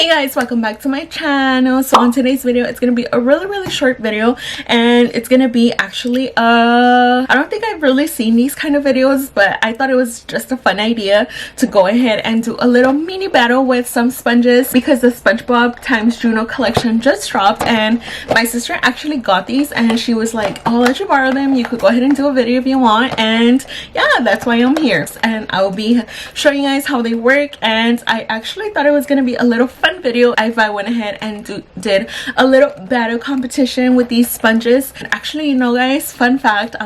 Hey guys, welcome back to my channel. So on today's video, it's gonna be a really short video, and it's gonna be actually I don't think I've really seen these kind of videos, but I thought it was just a fun idea to go ahead and do a little mini battle with some sponges, because the Spongebob x Juno collection just dropped, and my sister actually got these and she was like, I'll let you borrow them, you could go ahead and do a video if you want. And yeah, that's why I'm here, and I'll be showing you guys how they work. And I actually thought it was gonna be a little fun video if I went ahead and did a little battle competition with these sponges. And actually, you know guys, fun fact,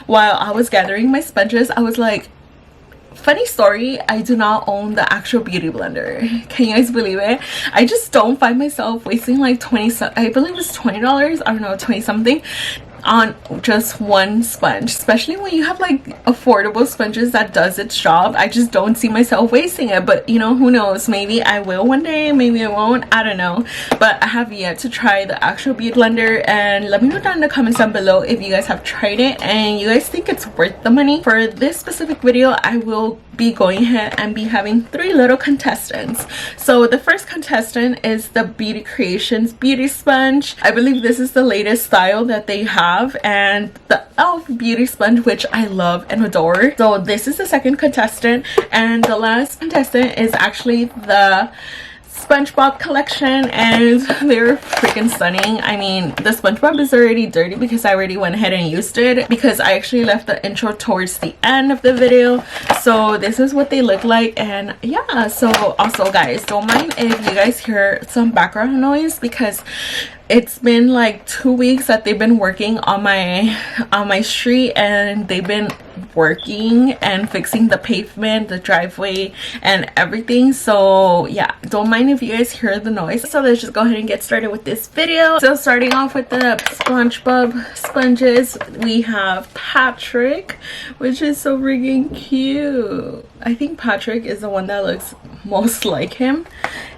while I was gathering my sponges, I was like, funny story, I do not own the actual beauty blender. Can you guys believe it? I just don't find myself wasting like I believe it's $20, I don't know, 20 something on just one sponge, especially when you have like affordable sponges that does its job. I just don't see myself wasting it. But you know, who knows, maybe I will one day, maybe I won't, I don't know. But I have yet to try the actual beauty blender, and let me know down in the comments down below if you guys have tried it and you guys think it's worth the money. For this specific video, I will be going ahead and be having 3 little contestants. So the first contestant is the Beauty Creations beauty sponge. I believe this is the latest style that they have, and the elf beauty sponge, which I love and adore. So this is the second contestant, and the last contestant is actually the Spongebob Collection, and they're freaking stunning. I mean, the Spongebob is already dirty because I already went ahead and used it, because I actually left the intro towards the end of the video. So this is what they look like. And yeah, so also guys, don't mind if you guys hear some background noise, because it's been like 2 weeks that they've been working on my street, and they've been working and fixing the pavement, the driveway, and everything. So yeah, don't mind if you guys hear the noise. So let's just go ahead and get started with this video. So starting off with the Spongebob sponges, we have Patrick, which is so freaking cute. I think Patrick is the one that looks most like him.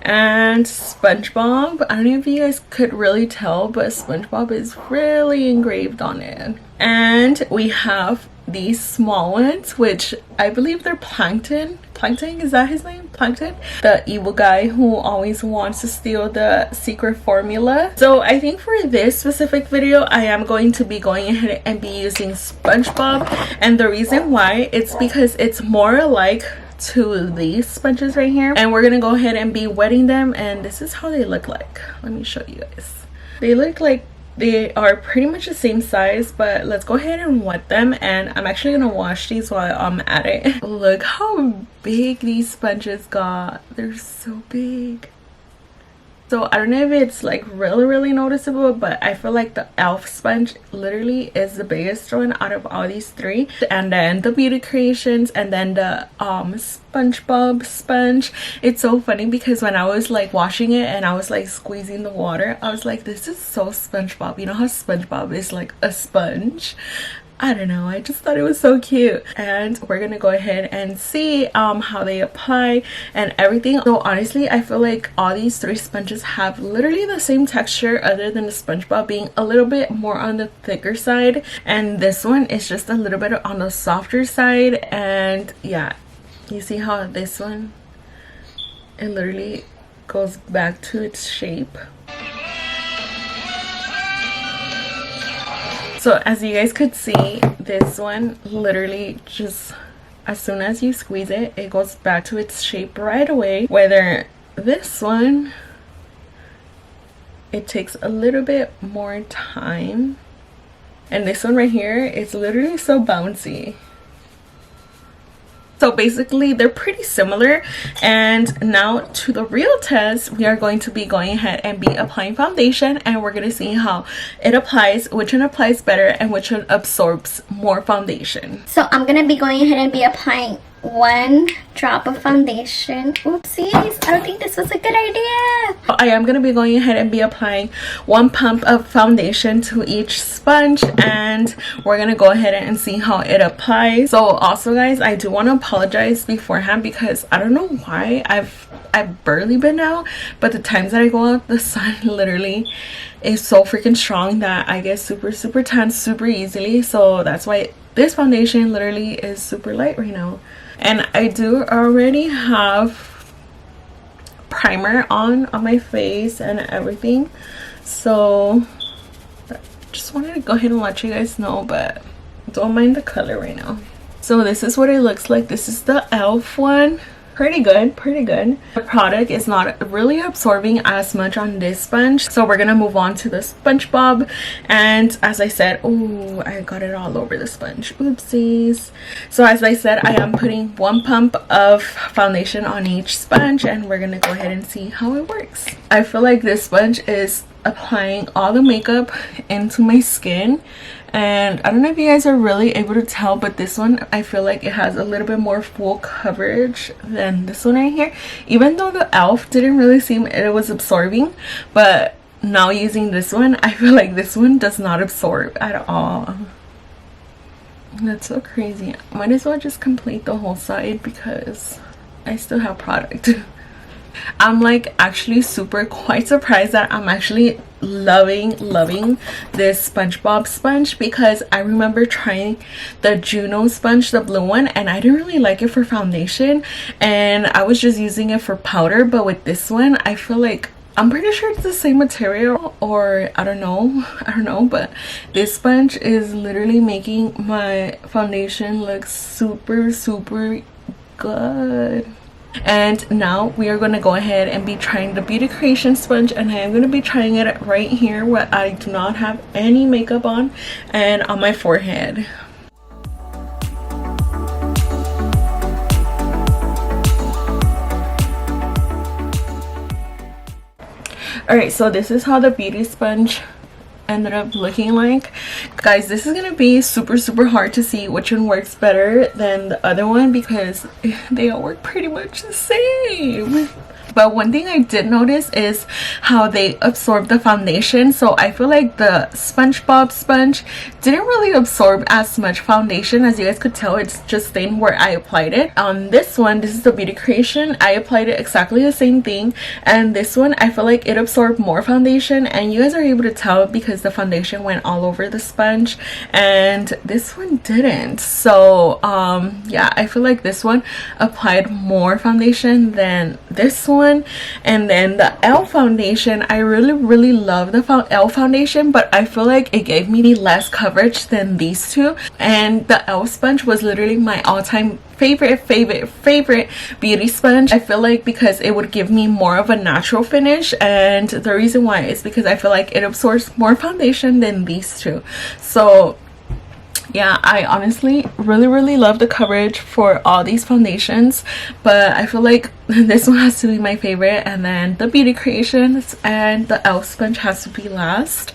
And Spongebob, I don't know if you guys could really tell, but Spongebob is really engraved on it. And we have these small ones, which I believe they're Plankton. Plankton, is that his name? Plankton, the evil guy who always wants to steal the secret formula. So I think for this specific video, I am going to be going ahead and be using Spongebob, and the reason why, it's because it's more alike to these sponges right here, and we're gonna go ahead and be wetting them. And this is how they look like. Let me show you guys. They look like they are pretty much the same size, but let's go ahead and wet them. And I'm actually gonna wash these while I'm at it. Look how big these sponges got. They're so big. So I don't know if it's like really noticeable, but I feel like the elf sponge literally is the biggest one out of all these 3. And then the Beauty Creations, and then the Spongebob sponge. It's so funny because when I was like washing it and I was like squeezing the water, I was like, this is so Spongebob. You know how Spongebob is like a sponge? I don't know, I just thought it was so cute. And we're gonna go ahead and see how they apply and everything. So honestly, I feel like all these 3 sponges have literally the same texture, other than the Spongebob being a little bit more on the thicker side, and this one is just a little bit on the softer side. And yeah, you see how this one, it literally goes back to its shape. So as you guys could see, this one literally just, as soon as you squeeze it, it goes back to its shape right away. Whether this one, it takes a little bit more time. And this one right here, it's literally so bouncy. So basically they're pretty similar. And now to the real test, we are going to be going ahead and be applying foundation, and we're going to see how it applies, which one applies better and which one absorbs more foundation. So I'm going to be going ahead and be applying 1 drop of foundation. Oopsies, I don't think this was a good idea. I am going to be going ahead and be applying 1 pump of foundation to each sponge, and we're going to go ahead and see how it applies. So also guys, I do want to apologize beforehand, because I don't know why I've barely been out, but the times that I go out, the sun literally is so freaking strong that I get super tan super easily. So that's why this foundation literally is super light right now. And I do already have primer on my face and everything, so just wanted to go ahead and let you guys know, but don't mind the color right now. So this is what it looks like. This is the e.l.f. one. Pretty good, pretty good. The product is not really absorbing as much on this sponge, so we're gonna move on to the Spongebob. And as I said, oh, I got it all over the sponge, oopsies. So as I said, I am putting 1 pump of foundation on each sponge, and we're gonna go ahead and see how it works. I feel like this sponge is applying all the makeup into my skin, and I don't know if you guys are really able to tell, but this one I feel like it has a little bit more full coverage than this one right here, even though the e.l.f. didn't really seem it was absorbing. But now using this one, I feel like this one does not absorb at all. That's so crazy. Might as well just complete the whole side because I still have product. I'm like actually quite surprised that I'm actually loving this Spongebob sponge, because I remember trying the Juno sponge, the blue one, and I didn't really like it for foundation, and I was just using it for powder. But with this one, I feel like I'm pretty sure it's the same material, or I don't know, but this sponge is literally making my foundation look super good. And now we are going to go ahead and be trying the Beauty Creation sponge, and I am going to be trying it right here where I do not have any makeup on, and on my forehead. Alright, so this is how the beauty sponge ended up looking like. Guys, this is gonna be super hard to see which one works better than the other one because they all work pretty much the same. But one thing I did notice is how they absorb the foundation. So I feel like the Spongebob sponge didn't really absorb as much foundation. As you guys could tell, it's just staying where I applied it. On this one, this is the Beauty Creation, I applied it exactly the same thing. And this one, I feel like it absorbed more foundation, and you guys are able to tell because the foundation went all over the sponge, and this one didn't. So yeah, I feel like this one applied more foundation than this one. And then the e.l.f. foundation, I really love the e.l.f. foundation, but I feel like it gave me less coverage than these two. And the e.l.f. sponge was literally my all-time favorite beauty sponge. I feel like because it would give me more of a natural finish, and the reason why is because I feel like it absorbs more foundation than these two. So yeah, I honestly really love the coverage for all these foundations, but I feel like this one has to be my favorite, and then the Beauty Creations and the e.l.f. sponge has to be last.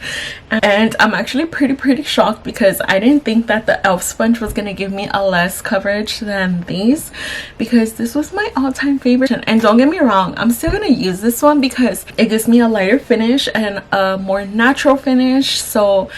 And I'm actually pretty shocked because I didn't think that the e.l.f. sponge was gonna give me a less coverage than these, because this was my all-time favorite. And don't get me wrong, I'm still gonna use this one because it gives me a lighter finish and a more natural finish. So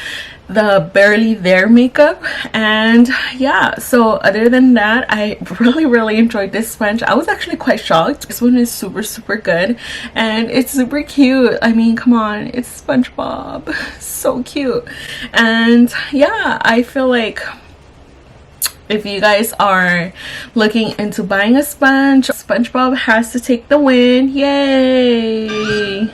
the Barely There makeup. And yeah, so other than that, I really enjoyed this sponge. I was actually quite shocked. This one is super good, and it's super cute. I mean, come on, it's SpongeBob. So cute. And yeah, I feel like if you guys are looking into buying a sponge, SpongeBob has to take the win. Yay!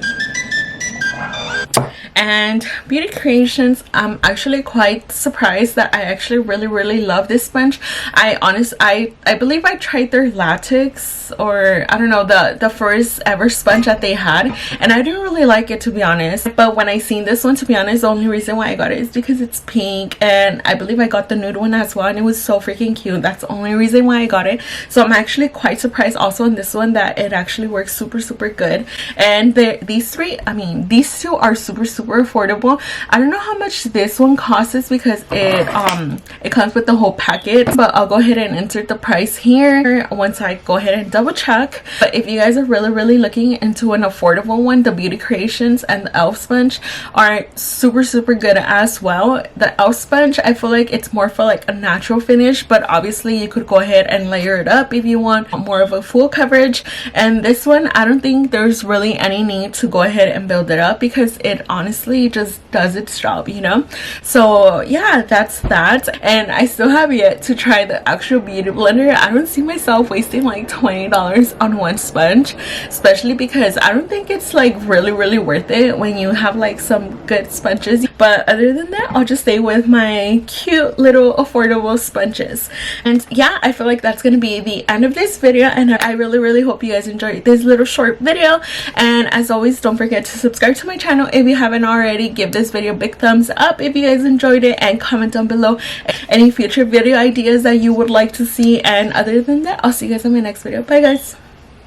And Beauty Creations, I'm actually quite surprised that I actually really love this sponge. I believe I tried their latex, or I don't know, the first ever sponge that they had, and I didn't really like it, to be honest. But when I seen this one, to be honest, the only reason why I got it is because it's pink, and I believe I got the nude one as well, and it was so freaking cute. That's the only reason why I got it. So I'm actually quite surprised also in this one that it actually works super good. And these two are super affordable. I don't know how much this one costs because it comes with the whole packet, but I'll go ahead and insert the price here once I go ahead and double check. But if you guys are really looking into an affordable one, the Beauty Creations and the e.l.f. sponge are super good as well. The e.l.f. sponge, I feel like it's more for like a natural finish, but obviously you could go ahead and layer it up if you want more of a full coverage. And this one, I don't think there's really any need to go ahead and build it up because it honestly honestly just does its job, you know. So yeah, that's that. And I still have yet to try the actual beauty blender. I don't see myself wasting like $20 on one sponge, especially because I don't think it's like really worth it when you have like some good sponges. But other than that, I'll just stay with my cute little affordable sponges. And yeah, I feel like that's gonna be the end of this video, and I really hope you guys enjoyed this little short video. And as always, don't forget to subscribe to my channel if you haven't already. Give this video a big thumbs up if you guys enjoyed it, and comment down below any future video ideas that you would like to see. And other than that, I'll see you guys in my next video. Bye guys.